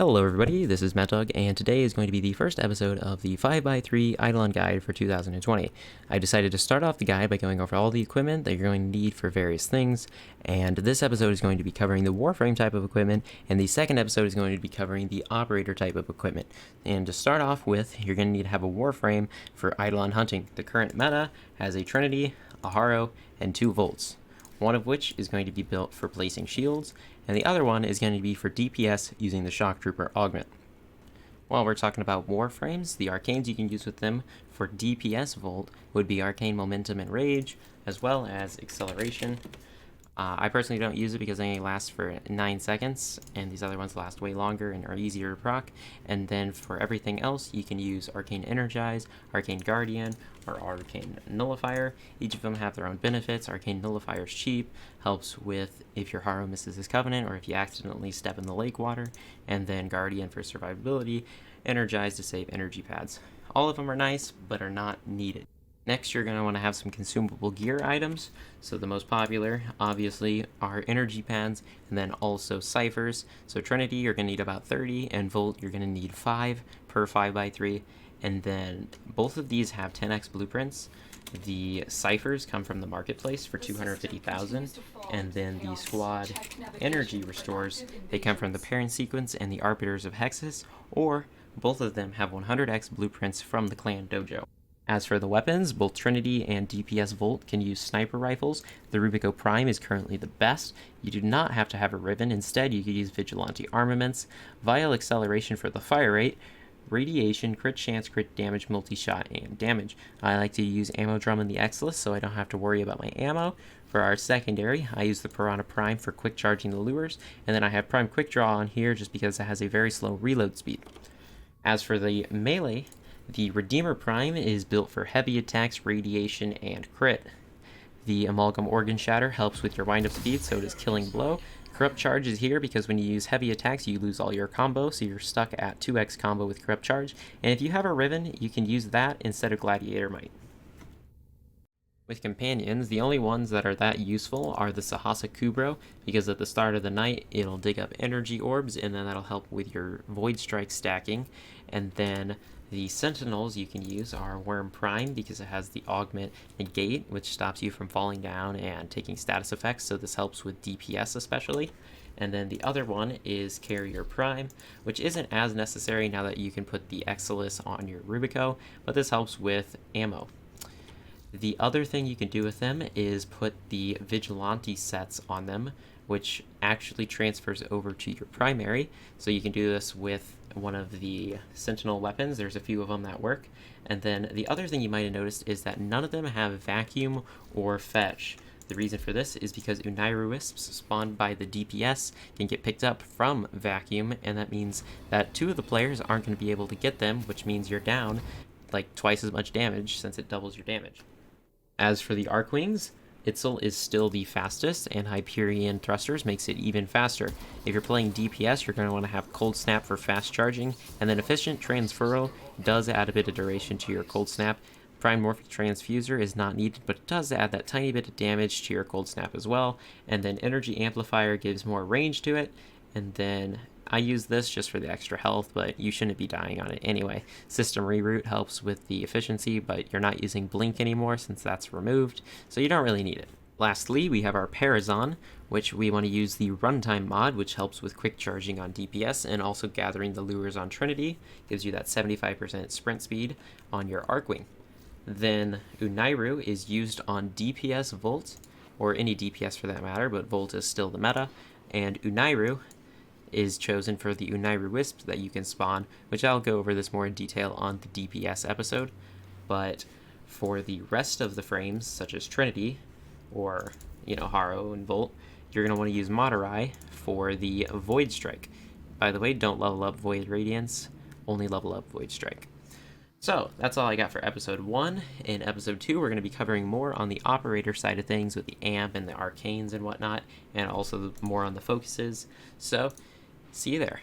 Hello everybody, this is Matt Dog, and today is going to be the first episode of the 5x3 Eidolon guide for 2020. I decided to start off the guide by going over all the equipment that you're going to need for various things, and this episode is going to be covering the Warframe type of equipment, and the second episode is going to be covering the Operator type of equipment. And to start off with, you're going to need to have a Warframe for Eidolon hunting. The current meta has a Trinity, a Haro, and 2 Volts, one of which is going to be built for placing shields, and the other one is going to be for DPS using the Shock Trooper augment. While we're talking about Warframes, the Arcanes you can use with them for DPS Volt would be Arcane Momentum and Rage, as well as Acceleration. I personally don't use it because they only last for 9 seconds, and these other ones last way longer and are easier to proc. And then for everything else, you can use Arcane Energize, Arcane Guardian, or Arcane Nullifier. Each of them have their own benefits. Arcane Nullifier is cheap, helps with if your Haro misses his Covenant or if you accidentally step in the lake water. And then Guardian for survivability, Energize to save energy pads. All of them are nice, but are not needed. Next, you're going to want to have some consumable gear items. So the most popular, obviously, are energy pads, and then also ciphers. So Trinity, you're going to need about 30, and Volt, you're going to need 5 per 5x3. And then both of these have 10x blueprints. The ciphers come from the marketplace for 250,000, and then the squad energy restores, they come from the parent sequence and the arbiters of Hexus, or both of them have 100x blueprints from the clan dojo. As for the weapons, both Trinity and DPS Volt can use sniper rifles. The Rubico Prime is currently the best. You do not have to have a Riven. Instead, you could use Vigilante armaments, Vial Acceleration for the fire rate, Radiation, crit chance, crit damage, multi-shot, and damage. I like to use Ammo Drum in the X-List so I don't have to worry about my ammo. For our secondary, I use the Piranha Prime for quick charging the lures, and then I have Prime Quick Draw on here just because it has a very slow reload speed. As for the melee, the Redeemer Prime is built for heavy attacks, radiation, and crit. The Amalgam Organ Shatter helps with your wind-up speed, so does Killing Blow. Corrupt Charge is here because when you use heavy attacks, you lose all your combo, so you're stuck at 2x combo with Corrupt Charge. And if you have a Riven, you can use that instead of Gladiator Might. With companions, the only ones that are that useful are the Sahasa Kubro, because at the start of the night, it'll dig up energy orbs, and then that'll help with your Void Strike stacking. And then the Sentinels you can use are Worm Prime, because it has the Augment Negate, which stops you from falling down and taking status effects, so this helps with DPS especially. And then the other one is Carrier Prime, which isn't as necessary now that you can put the Exilis on your Rubico, but this helps with ammo. The other thing you can do with them is put the Vigilante sets on them, which actually transfers over to your primary. So you can do this with one of the Sentinel weapons. There's a few of them that work. And then the other thing you might have noticed is that none of them have Vacuum or Fetch. The reason for this is because Unairu Wisps spawned by the DPS can get picked up from Vacuum, and that means that 2 of the players aren't going to be able to get them, which means you're down like twice as much damage since it doubles your damage. As for the Archwings, Itzel is still the fastest, and Hyperion Thrusters makes it even faster. If you're playing DPS, you're going to want to have Cold Snap for fast charging, and then Efficient Transferal does add a bit of duration to your Cold Snap. Primorphic Transfuser is not needed, but it does add that tiny bit of damage to your Cold Snap as well. And then Energy Amplifier gives more range to it, and then I use this just for the extra health, but you shouldn't be dying on it anyway. System Reroute helps with the efficiency, but you're not using Blink anymore since that's removed, so you don't really need it. Lastly, we have our Parazon, which we want to use the Runtime mod, which helps with quick charging on DPS and also gathering the lures on Trinity. Gives you that 75% sprint speed on your Archwing. Then Unairu is used on DPS Volt, or any DPS for that matter, but Volt is still the meta, and Unairu is chosen for the Unairu Wisps that you can spawn, which I'll go over this more in detail on the DPS episode. But for the rest of the frames, such as Trinity, or, Haro and Volt, you're going to want to use Madurai for the Void Strike. By the way, don't level up Void Radiance, only level up Void Strike. So, that's all I got for episode 1. In episode 2, we're going to be covering more on the operator side of things with the AMP and the Arcanes and whatnot, and also more on the focuses. So, see you there.